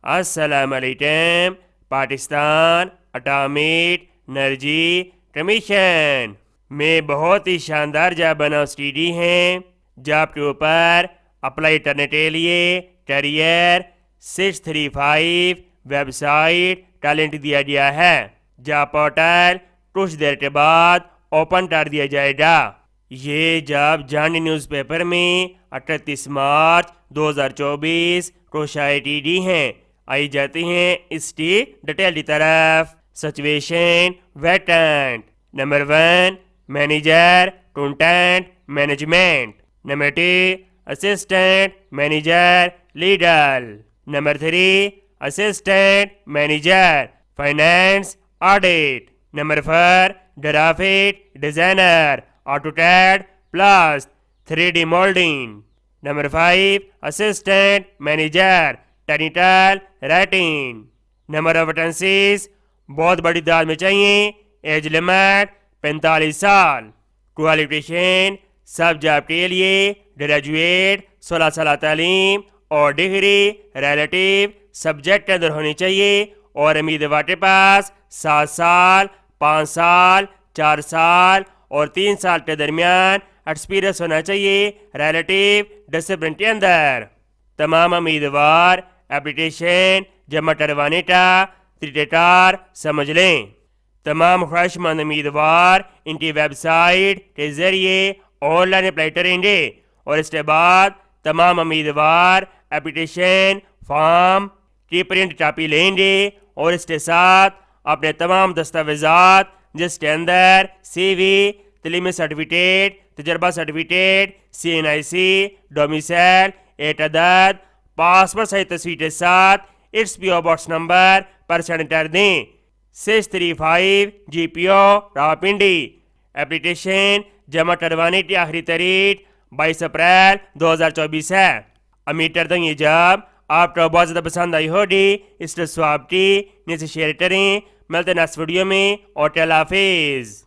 السلام علیکم۔ Pakistan atomic energy commission میں بہت ہی شاندار جاب اناؤنسٹی ہیں۔ جاب کے اوپر اپلائی کرنے کے لیے کیریئر 635 ویب سائٹ کا لنک دیا گیا ہے۔ جاب پورٹل کچھ دیر کے بعد اوپن کر دیا جائے گا۔ یہ جاب جانی نیوز پیپر میں 38 مارچ 2024 کو شائع کی گئی ہیں۔ آئی جاتی ہیں اس کی ڈیٹیل کی طرف۔ Situation vacant. Number 1 manager content management. Number 2 assistant manager legal. Number 3 assistant manager finance audit. Number 4 graphic designer AutoCAD plus 3D moulding. Number 5 assistant manager technical writing. Number of vacancies بہت بڑی تعداد میں چاہیے۔ Age limit 45 سال۔ Qualification سب job کے لیے graduate 16 سالہ تعلیم اور ڈگری ریلیٹیو سبجیکٹ کے اندر ہونی چاہیے، اور امیدوار کے پاس 7 سال 5 سال 4 سال اور 3 سال کے درمیان ایکسپیرئنس ہونا چاہیے ریلیٹیو ڈسپلن کے اندر۔ تمام امیدوار اپلیکیشن جمع کروانے کا طریقہ کار سمجھ لیں۔ تمام خواہش مند امیدوار ان کی ویب سائٹ کے ذریعے آن لائن اپلائی کریں گے، اور اس کے بعد تمام امیدوار اپلیکیشن فارم کی پرنٹ کاپی لیں گے، اور اس کے ساتھ اپنے تمام دستاویزات جس کے اندر سی وی، تعلیمی سرٹیفکیٹ، تجربہ سرٹیفکیٹ، CNIC، ڈومیسائل، 8 عدد پاسپورٹ سائز تصویر کے ساتھ اس PO باکس نمبر پر سینڈ کر دیں۔ 635 GPO راولپنڈی۔ اپلیکیشن جمع کروانے کی آخری تاریخ 22 اپریل 2024 ہے۔ امید کرتا ہوں یہ جاب آپ کو بہت زیادہ پسند آئی ہوگی۔ اس کے سواب کی نیچے شیئر کریں۔ ملتے ہیں نیکسٹ ویڈیو میں، اور اللہ حافظ۔